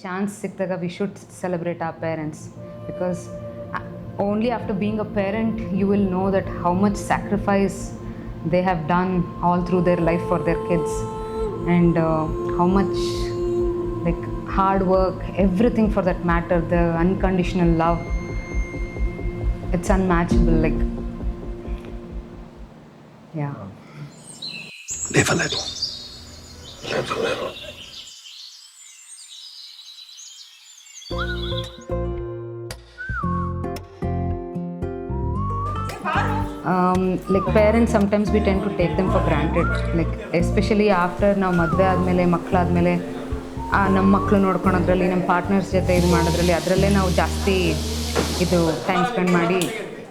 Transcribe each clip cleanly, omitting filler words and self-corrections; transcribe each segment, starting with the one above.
Chance ಸಿಕ್ಕಿದಾಗ we should celebrate our parents, because only after being a parent you will know that how much sacrifice they have done all through their life for their kids, and how much like hard work, everything for that matter, the unconditional love, it's unmatchable. Like, yeah. Never, never. Never, never. Like parents, sometimes we tend to take them for granted, like especially after ನಾವು ಮದುವೆ ಆದಮೇಲೆ ಮಕ್ಕಳಾದಮೇಲೆ ನಮ್ಮ ಮಕ್ಕಳು ನೋಡ್ಕೊಳೋದ್ರಲ್ಲಿ, ನಮ್ಮ partners ಜೊತೆ ಇದು ಮಾಡೋದ್ರಲ್ಲಿ, ಅದರಲ್ಲೇ ನಾವು ಜಾಸ್ತಿ ಇದು ಟೈಮ್ ಸ್ಪೆಂಡ್ ಮಾಡಿ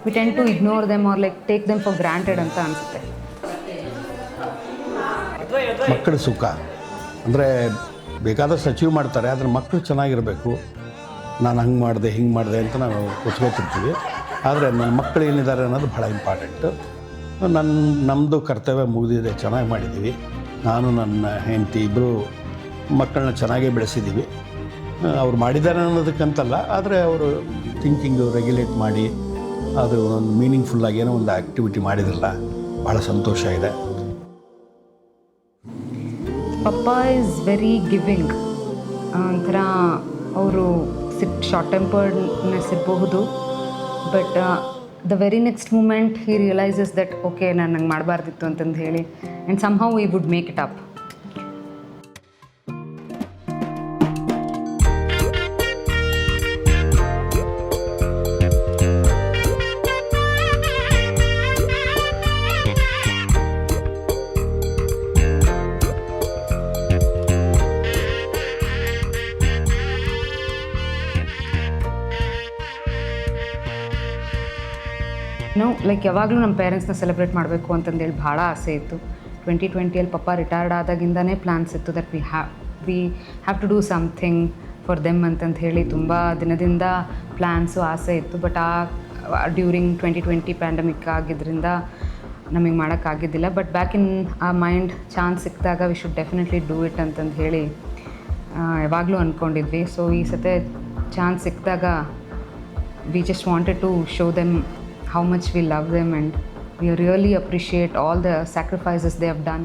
we tend to ignore them or like take them for granted ಅಂತ ಅನಿಸುತ್ತೆ. ಮಕ್ಕಳ ಸುಖ ಅಂದರೆ ಬೇಕಾದಷ್ಟು ಅಚೀವ್ ಮಾಡ್ತಾರೆ, ಆದರೆ ಮಕ್ಕಳು ಚೆನ್ನಾಗಿರಬೇಕು. ನಾನು ಹಂಗೆ ಮಾಡಿದೆ ಹಿಂಗೆ ಮಾಡಿದೆ ಅಂತ ನಾವು ಕೂತ್ಕೊತಿರ್ತೀವಿ, ಆದರೆ ನನ್ನ ಮಕ್ಕಳು ಏನಿದ್ದಾರೆ ಅನ್ನೋದು ಭಾಳ ಇಂಪಾರ್ಟೆಂಟು. ನಮ್ಮದು ಕರ್ತವ್ಯ ಮುಗಿದಿದೆ, ಚೆನ್ನಾಗಿ ಮಾಡಿದ್ದೀವಿ. ನಾನು ನನ್ನ ಹೆಂಡತಿ ಇಬ್ಬರು ಮಕ್ಕಳನ್ನ ಚೆನ್ನಾಗೇ ಬೆಳೆಸಿದ್ದೀವಿ. ಅವ್ರು ಮಾಡಿದ್ದಾರೆ ಅನ್ನೋದಕ್ಕಂತಲ್ಲ, ಆದರೆ ಅವರು ಥಿಂಕಿಂಗು ರೆಗ್ಯುಲೇಟ್ ಮಾಡಿ ಅದು ಒಂದು ಮೀನಿಂಗ್ಫುಲ್ಲಾಗಿ ಏನೋ ಒಂದು ಆ್ಯಕ್ಟಿವಿಟಿ ಮಾಡಿದ್ರಲ್ಲ, ಭಾಳ ಸಂತೋಷ ಇದೆ. Papa is very giving. ಒಂಥರ ಅವರು ಶಾರ್ಟ್ ಟೆಂಪರ್ಡ್ನೆಸ್ ಇರಬಹುದು, but the very next moment he realises that okay, ನಾನು ನಂಗೆ ಮಾಡಬಾರ್ದಿತ್ತು ಅಂತಂದು ಹೇಳಿ, and somehow we would make it up. Like ಯಾವಾಗಲೂ ನಮ್ಮ ಪೇರೆಂಟ್ಸ್ನ ಸೆಲೆಬ್ರೇಟ್ ಮಾಡಬೇಕು ಅಂತಂದೇಳಿ ಭಾಳ ಆಸೆ ಇತ್ತು. 2020 ಪಪ್ಪ ರಿಟೈರ್ಡ್ ಆದಾಗಿಂದನೇ ಪ್ಲ್ಯಾನ್ಸ್ ಇತ್ತು that we have to do something for them ಅಂತಂದು ಹೇಳಿ ತುಂಬ ದಿನದಿಂದ ಪ್ಲ್ಯಾನ್ಸು ಆಸೆ ಇತ್ತು. ಬಟ್ ಡ್ಯೂರಿಂಗ್ 2020 ಪ್ಯಾಂಡಮಿಕ್ ಆಗಿದ್ದರಿಂದ ನಮಗೆ ಮಾಡೋಕ್ಕಾಗಿದ್ದಿಲ್ಲ. ಬಟ್ ಬ್ಯಾಕ್ ಇನ್ ಆ ಮೈಂಡ್ ಚಾನ್ಸ್ ಸಿಕ್ಕಿದಾಗ we should definitely do it ಅಂತಂದು ಹೇಳಿ ಯಾವಾಗಲೂ ಅಂದ್ಕೊಂಡಿದ್ವಿ. ಸೊ ಈ ಸತೆ ಚಾನ್ಸ್ ಸಿಕ್ಕಿದಾಗ we just wanted to show them how much we love them and we really appreciate all the sacrifices they have done.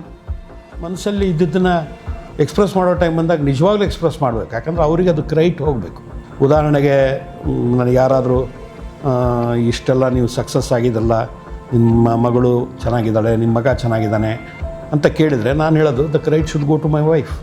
ಮನಸ್ಸಲ್ಲಿ ಇದ್ದದನ್ನು ಎಕ್ಸ್ಪ್ರೆಸ್ ಮಾಡೋ ಟೈಮ್ ಬಂದಾಗ ನಿಜವಾಗ್ಲೂ ಎಕ್ಸ್ಪ್ರೆಸ್ ಮಾಡಬೇಕು, ಯಾಕಂದರೆ ಅವರಿಗೆ ಅದು ಕ್ರೈಟ್ ಹೋಗಬೇಕು. ಉದಾಹರಣೆಗೆ ನನಗೆ ಯಾರಾದರೂ ಇಷ್ಟೆಲ್ಲ ನೀವು ಸಕ್ಸಸ್ ಆಗಿದ್ದಲ್ಲ, ನಿಮ್ಮ ಮಗಳು ಚೆನ್ನಾಗಿದ್ದಾಳೆ, ನಿಮ್ಮ ಮಗ ಚೆನ್ನಾಗಿದ್ದಾನೆ ಅಂತ ಕೇಳಿದರೆ ನಾನು ಹೇಳೋದು the credit should go to my wife.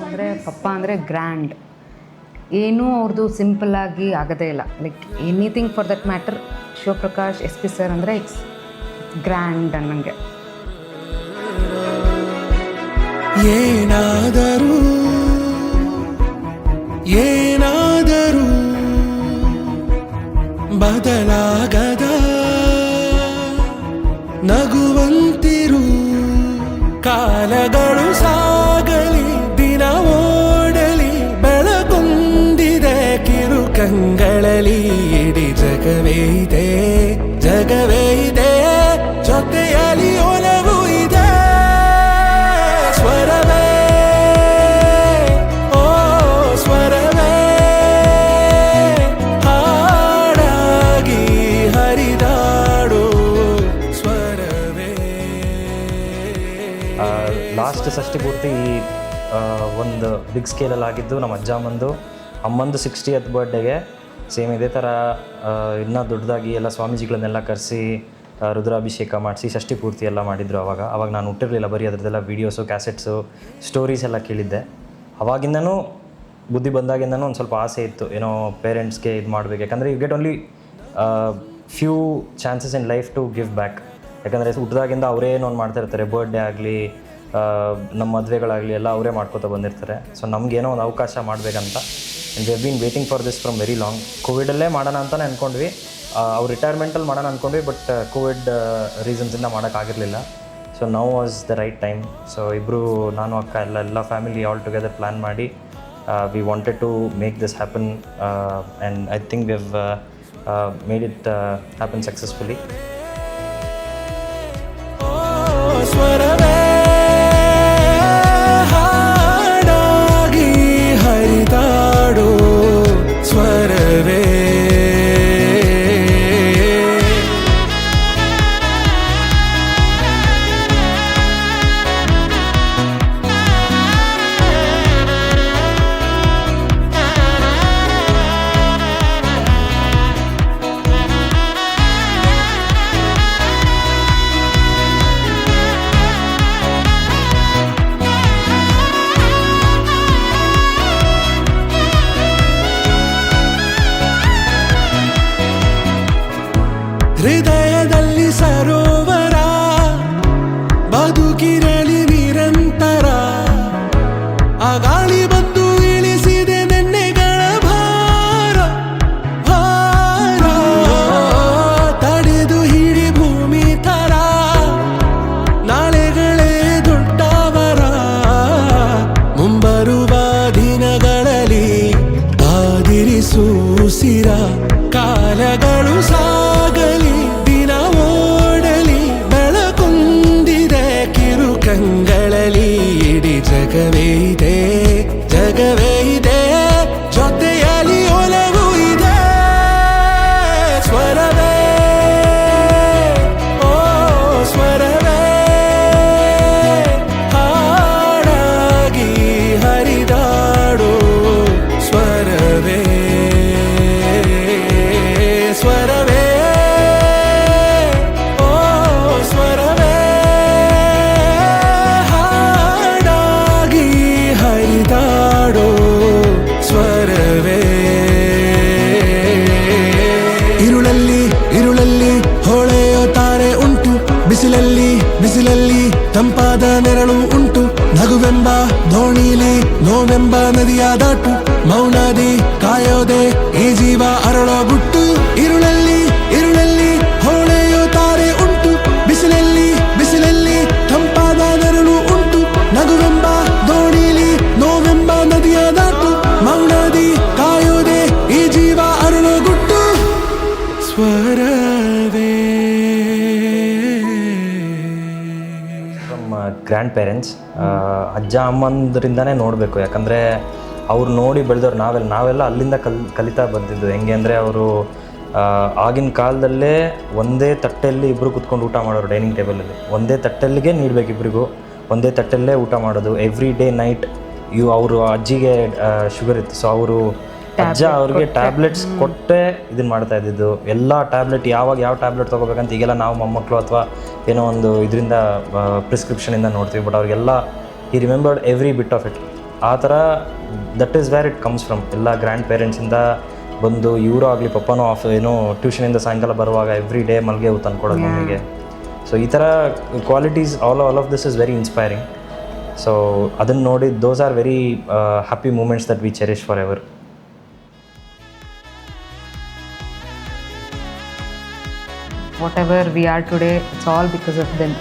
ಅಂದರೆ ಪಪ್ಪ ಅಂದರೆ ಗ್ರ್ಯಾಂಡ್, ಏನೂ ಅವ್ರದ್ದು ಸಿಂಪಲ್ಲಾಗಿ ಆಗೋದೇ ಇಲ್ಲ. Like anything for that matter, Shivaprakash SP sir ಅಂದರೆ ಇಟ್ಸ್ ಗ್ರ್ಯಾಂಡ್ ಅನ್ನಂಗೆ. ಏನಾದರೂ ಬದಲಾಗದ ನಗುವಂತಿರು, ಕಾಲಗಳು ಸಾಗಲಿ ದಿನ ಓಡಲಿ, ಬೆಳಗೊಂದಿದೆ ಕಿರು ಕಂಗಳಲ್ಲಿ, ಇಡೀ ಜಗವೇ ಇದೆ ಜೊತೆಯಲ್ಲಿ ಒಲವು ಇದೆ. ಸ್ವರವೇ ಹಾಡಾಗಿ ಹರಿದಾಡು ಸ್ವರವೇ. ಲಾಸ್ಟ್ ಷಷ್ಠಿ ಪೂರ್ತಿ ಒಂದು ಬಿಗ್ ಸ್ಕೇಲಲ್ಲಿ ಆಗಿದ್ದು ನಮ್ಮ ಅಜ್ಜಮ್ಮಂದು, ಅಮ್ಮಂದು 60th ಬರ್ಡೇಗೆ ಸೇಮ್ ಇದೇ ಥರ ಇನ್ನೂ ದೊಡ್ಡದಾಗಿ ಎಲ್ಲ ಸ್ವಾಮೀಜಿಗಳನ್ನೆಲ್ಲ ಕರೆಸಿ ರುದ್ರಾಭಿಷೇಕ ಮಾಡಿಸಿ ಷಷ್ಠಿ ಪೂರ್ತಿ ಎಲ್ಲ ಮಾಡಿದರು. ಅವಾಗ ನಾನು ಹುಟ್ಟಿರಲಿಲ್ಲ, ಬರೀ ಅದರದ್ದೆಲ್ಲ ವೀಡಿಯೋಸು, ಕ್ಯಾಸೆಟ್ಸು, ಸ್ಟೋರೀಸ್ ಎಲ್ಲ ಕೇಳಿದ್ದೆ. ಅವಾಗಿಂದನೂ ಬುದ್ಧಿ ಬಂದಾಗಿಂದನೂ ಒಂದು ಸ್ವಲ್ಪ ಆಸೆ ಇತ್ತು, ಏನೋ ಪೇರೆಂಟ್ಸ್ಗೆ ಇದು ಮಾಡಬೇಕು. ಯಾಕಂದರೆ you get only few chances in life to give back. ಯಾಕಂದರೆ ಹುಟ್ಟಿದಾಗಿಂದ ಅವರೇ ಏನೋ ಒಂದು ಮಾಡ್ತಾಯಿರ್ತಾರೆ, ಬರ್ಡೇ ಆಗಲಿ ನಮ್ಮ ಮದುವೆಗಳಾಗಲಿ ಎಲ್ಲ ಅವರೇ ಮಾಡ್ಕೋತಾ ಬಂದಿರ್ತಾರೆ. ಸೊ ನಮಗೇನೋ ಒಂದು ಅವಕಾಶ ಮಾಡಬೇಕಂತ, and we have been waiting for this from very long. ಕೋವಿಡಲ್ಲೇ ಮಾಡೋಣ ಅಂತಲೇ ಅಂದ್ಕೊಂಡ್ವಿ. ಅವ್ರು ರಿಟೈರ್ಮೆಂಟಲ್ಲಿ ಮಾಡೋಣ ಅಂದ್ಕೊಂಡ್ವಿ, ಬಟ್ ಕೋವಿಡ್ ರೀಸನ್ಸಿಂದ ಮಾಡೋಕ್ಕಾಗಿರಲಿಲ್ಲ. So now was the right time. So ಇಬ್ಬರು, ನಾನು ಅಕ್ಕ ಎಲ್ಲ ಫ್ಯಾಮಿಲಿ ಆಲ್ ಟುಗೆದರ್ ಪ್ಲ್ಯಾನ್ ಮಾಡಿ we wanted to make this happen, and I think we have made it happen successfully. ಸ್ವರವೇ ಹಾಡಾಗಿ ಹರಿದಾಡೋ ಸ್ವರವೇ ಹೃದಯದಲ್ಲಿ ಸರೋವರ ಬದುಕಿರಲಿ ನಿರಂತರ. ಆ ಗಾಳಿ ಬಂದು ಇಳಿಸಿದೆ ನೆನ್ನೆಗಳ ಭಾರ ಭಾರ, ತಡೆದು ಹಿಡಿ ಭೂಮಿ ತರ ನಾಳೆಗಳೇ ದೊಡ್ಡವರ. ಮುಂಬರುವ ದಿನಗಳಲ್ಲಿ ಕಾದಿರಿಸು ಸಿರ ಕಾಲಗಳು ಸಾಗಲಿ, ದಿನ ಓಡಲಿ, ಬೆಳಕುಂದಿದೆ ಕಿರು ಕಂಗಳಲ್ಲಿ. ಇಡೀ ಜಗವೇ ಇದೆ, ಜಗವೇ ಇದೆ, ಜೊತೆಯಲ್ಲಿ ಒಲವು ಇದೆ. ಸ್ವರವೇ ಓ ಸ್ವರವೇ ಹಾಡಾಗಿ ಹರಿದಾಡೋ ಸ್ವರವೇ ಸ್ವರವೇ ಓ ಸ್ವರವೇ ಹಾಡಾಗಿ ಹರಿದಾಡೋ ಸ್ವರವೇ. ಇರುಳಲ್ಲಿ ಇರುಳಲ್ಲಿ ಹೊಳೆಯೋ ತಾರೆ ಉಂಟು, ಬಿಸಿಲಲ್ಲಿ ಬಿಸಿಲಲ್ಲಿ ತಂಪಾದ ನೆರಳು ಉಂಟು. ನಗುವೆಂಬ ದೋಣಿಲಿ ನೋವೆಂಬ ನದಿಯ ದಾಟು, ಮೌನದಿ ಕಾಯೋದೆ ಈ ಜೀವ ಅರಳೋ ಗುಟ್ಟು. ಇರುಳಲ್ಲಿ ಇರುಳಲ್ಲಿ ಹೊಳೆಯೋ ತಾರೆ ಉಂಟು, ಬಿಸಿಲಲ್ಲಿ ಬಿಸಿಲಲ್ಲಿ ತಂಪಾದ ನೆರಳು ಉಂಟು. ನಗುವೆಂಬ ದೋಣಿಲಿ ನೋವೆಂಬ ನದಿಯ ದಾಟು, ಮೌನದಿ ಕಾಯೋದೆ ಈ ಜೀವ ಅರಳೋ ಗುಟ್ಟು. ಸ್ವರವೇ ಫ್ರಮ್ ಗ್ರ್ಯಾಂಡ್ ಪೇರೆಂಟ್ಸ್, ಅಜ್ಜ ಅಮ್ಮಂದ್ರಿಂದನೇ ನೋಡಬೇಕು. ಯಾಕಂದರೆ ಅವ್ರು ನೋಡಿ ಬೆಳೆದವ್ರು ನಾವೆಲ್ಲ ಅಲ್ಲಿಂದ ಕಲಿತಾ ಬಂದಿದ್ದು. ಹೆಂಗೆ ಅಂದರೆ ಅವರು ಆಗಿನ ಕಾಲದಲ್ಲೇ ಒಂದೇ ತಟ್ಟೆಯಲ್ಲಿ ಇಬ್ಬರು ಕುತ್ಕೊಂಡು ಊಟ ಮಾಡೋರು. ಡೈನಿಂಗ್ ಟೇಬಲಲ್ಲಿ ಒಂದೇ ತಟ್ಟೆಲ್ಲಿಗೆ ನೀಡಬೇಕು, ಇಬ್ಬರಿಗೂ ಒಂದೇ ತಟ್ಟೆಲ್ಲೇ ಊಟ ಮಾಡೋದು. ಎವ್ರಿ ಡೇ ನೈಟ್ ಅವರು ಅಜ್ಜಿಗೆ ಶುಗರ್ ಇತ್ತು, ಸೊ ಅವರು ಅಜ್ಜ ಅವ್ರಿಗೆ ಟ್ಯಾಬ್ಲೆಟ್ಸ್ ಕೊಟ್ಟೆ ಇದನ್ನು ಮಾಡ್ತಾ ಇದ್ದಿದ್ದು. ಎಲ್ಲ ಟ್ಯಾಬ್ಲೆಟ್ ಯಾವ ಟ್ಯಾಬ್ಲೆಟ್ ತೊಗೋಬೇಕಂತ ಈಗೆಲ್ಲ ನಾವು ಮೊಮ್ಮಕ್ಕಳು ಅಥವಾ ಏನೋ ಒಂದು ಇದರಿಂದ ಪ್ರಿಸ್ಕ್ರಿಪ್ಷನಿಂದ ನೋಡ್ತೀವಿ, ಬಟ್ ಅವ್ರಿಗೆಲ್ಲ ಈ remembered every bit of it. ಆ ಥರ that is where it comes from. ಎಲ್ಲ ಗ್ರ್ಯಾಂಡ್ ಪೇರೆಂಟ್ಸಿಂದ ಬಂದು ಇವರು ಆಗಲಿ ಪಪ್ಪನೂ ಏನೋ ಟ್ಯೂಷನಿಂದ ಸಾಯಂಕಾಲ ಬರುವಾಗ ಎವ್ರಿ ಡೇ ಮಲ್ಗೆ ತಂದ್ಕೊಡೋದು ಮಮ್ಮಿಗೆ. ಸೊ ಈ ಥರ qualities all of this is very inspiring. So ಅದನ್ನು ನೋಡಿ those are very happy moments that we cherish forever. Whatever we are today, it's all because of them.